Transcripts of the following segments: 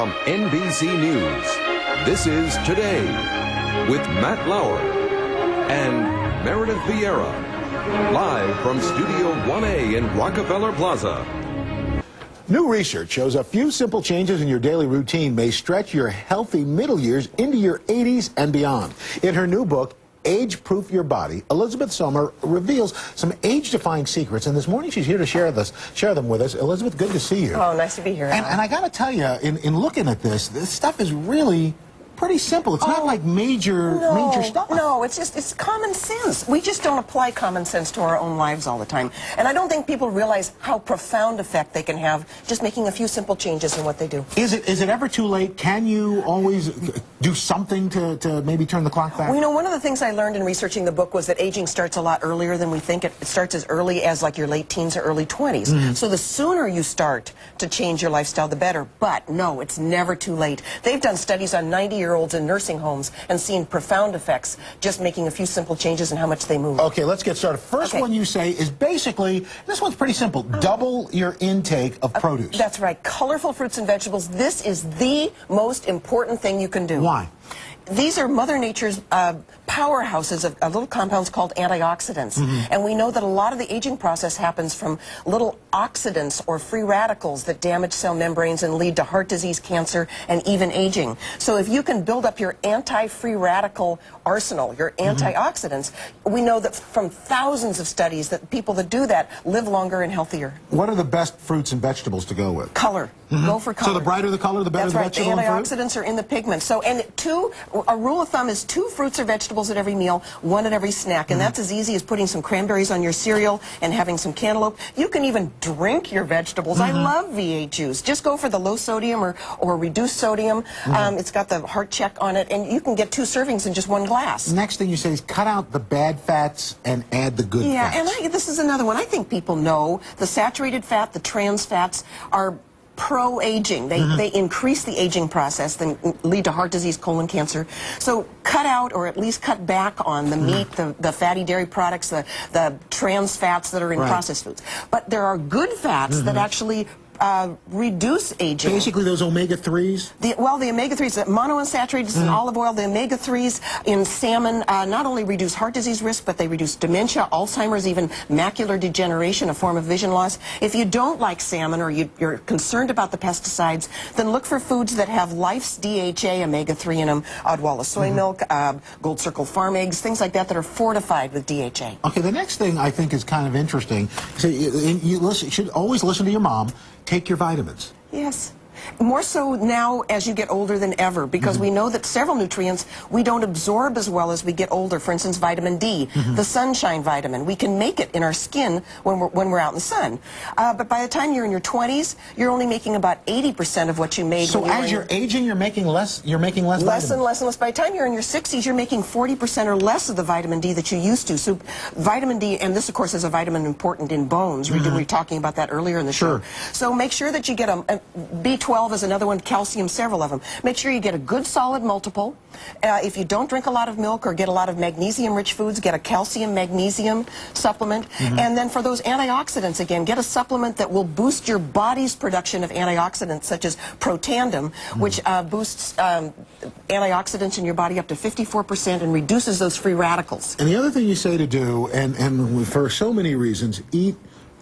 From NBC News, this is Today with Matt Lauer and Meredith Vieira, live from Studio 1A in Rockefeller Plaza. New research shows a few simple changes in your daily routine may stretch your healthy middle years into your 80s and beyond. In her new book, Age-Proof Your Body, Elizabeth Sommer reveals some age-defying secrets, and this morning she's here to share them with us. Elizabeth, good to see you. Oh, nice to be here. And I got to tell you, in looking at this stuff is really pretty simple. It's not like major stuff. No, it's common sense. We just don't apply common sense to our own lives all the time. And I don't think people realize how profound effect they can have just making a few simple changes in what they do. Is it ever too late? Can you always do something to maybe turn the clock back? Well, you know, one of the things I learned in researching the book was that aging starts a lot earlier than we think. It starts as early as like your late teens or early 20s. So the sooner you start to change your lifestyle, the better. But no, it's never too late. They've done studies on 90-year-olds in nursing homes and seen profound effects just making a few simple changes in how much they move. Okay, let's get started. First one you say is basically, this one's pretty simple, double your intake of produce. That's right. Colorful fruits and vegetables. This is the most important thing you can do. Why? These are Mother Nature's powerhouses of little compounds called antioxidants. And we know that a lot of the aging process happens from little oxidants or free radicals that damage cell membranes and lead to heart disease, cancer, and even aging. So if you can build up your anti-free radical arsenal, your antioxidants, we know that from thousands of studies that people that do that live longer and healthier. What are the best fruits and vegetables to go with? Color. Go for color. So the brighter the color, the better the vegetable That's right. and The fruit? antioxidants are in the pigments. So, and a rule of thumb is 2 fruits or vegetables at every meal, 1 at every snack. And that's as easy as putting some cranberries on your cereal and having some cantaloupe. You can even drink your vegetables. I love V8 juice. Just go for the low sodium or reduced sodium. It's got the heart check on it, and you can get 2 servings in just 1 glass. Next thing you say is cut out the bad fats and add the good fats. Yeah, and this is another one. I think people know the saturated fat, the trans fats are pro-aging. They increase the aging process, then lead to heart disease, colon cancer. So cut out or at least cut back on the meat, the fatty dairy products, the trans fats that are in processed foods. But there are good fats that actually reduce aging. Basically those omega-3s? The omega-3s, the monounsaturated in olive oil, the omega-3s in salmon not only reduce heart disease risk, but they reduce dementia, Alzheimer's, even macular degeneration, a form of vision loss. If you don't like salmon or you're concerned about the pesticides, then look for foods that have Life's DHA omega-3 in them, Odwalla soy milk, Gold Circle farm eggs, things like that are fortified with DHA. Okay, the next thing I think is kind of interesting. So you should always listen to your mom. Take your vitamins. Yes. More so now as you get older than ever, because we know that several nutrients we don't absorb as well as we get older. For instance, vitamin D, the sunshine vitamin. We can make it in our skin when we're out in the sun. But by the time you're in your 20s, you're only making about 80% of what you made. So as you're aging, you're making less. You're making less. Less and less and less. By the time you're in your 60s, you're making 40% or less of the vitamin D that you used to. So vitamin D, and this of course is a vitamin important in bones. We were talking about that earlier in the show. So make sure that you get a B12 is another one, calcium, several of them. Make sure you get a good solid multiple. If you don't drink a lot of milk or get a lot of magnesium-rich foods, get a calcium-magnesium supplement. And then for those antioxidants, again, get a supplement that will boost your body's production of antioxidants, such as Protandim, which boosts antioxidants in your body up to 54% and reduces those free radicals. And the other thing you say to do, and for so many reasons, eat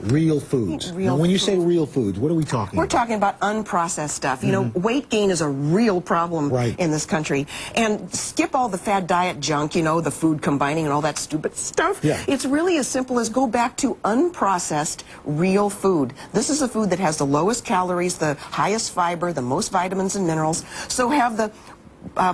real foods. Now, when you say real foods, what are we talking about? We're talking about unprocessed stuff. You know, weight gain is a real problem in this country. And skip all the fad diet junk, you know, the food combining and all that stupid stuff. It's really as simple as go back to unprocessed real food. This is a food that has the lowest calories, the highest fiber, the most vitamins and minerals. So have the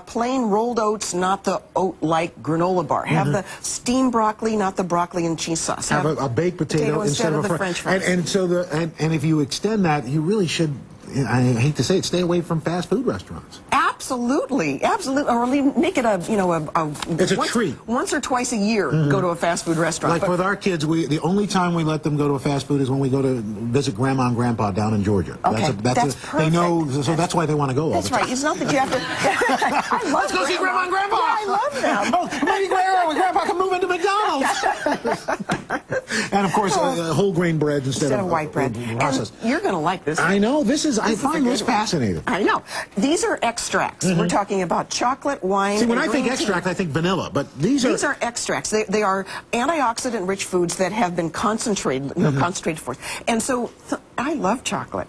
plain rolled oats, not the oat-like granola bar. Have the steamed broccoli, not the broccoli and cheese sauce. Have a baked potato instead of the French fries. And if you extend that, you really should, I hate to say it, stay away from fast food restaurants. Absolutely, absolutely. Or make it it's a treat. Once or twice a year, go to a fast food restaurant. Like with our kids, the only time we let them go to a fast food is when we go to visit Grandma and Grandpa down in Georgia. Okay, that's perfect. They know, so that's why they want to go all the time. That's right. It's not that you have to. Let's go see Grandma and Grandpa. Yeah, I love them. Maybe Grandpa can move into McDonald's. And of course, whole grain breads instead of white bread. processed. And you're going to like this. I know. I find this fascinating. I know. These are extracts. We're talking about chocolate, wine, See, when and I think green extract, tea. I think vanilla, but these are extracts. They are antioxidant-rich foods that have been concentrated for. And so I love chocolate.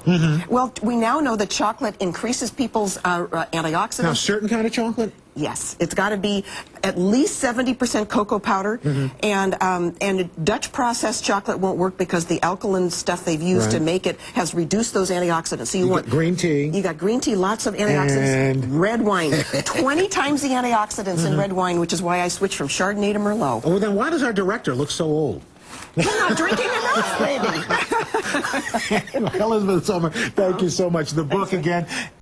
Well, we now know that chocolate increases people's antioxidants. Now, certain kind of chocolate? Yes, it's got to be at least 70% cocoa powder, and Dutch processed chocolate won't work because the alkaline stuff they've used to make it has reduced those antioxidants. So you want green tea. You got green tea, lots of antioxidants. And red wine, 20 times the antioxidants in red wine, which is why I switched from Chardonnay to Merlot. Oh, then why does our director look so old? You're not drinking enough, maybe. Elizabeth Sommer, thank you so much. The book again.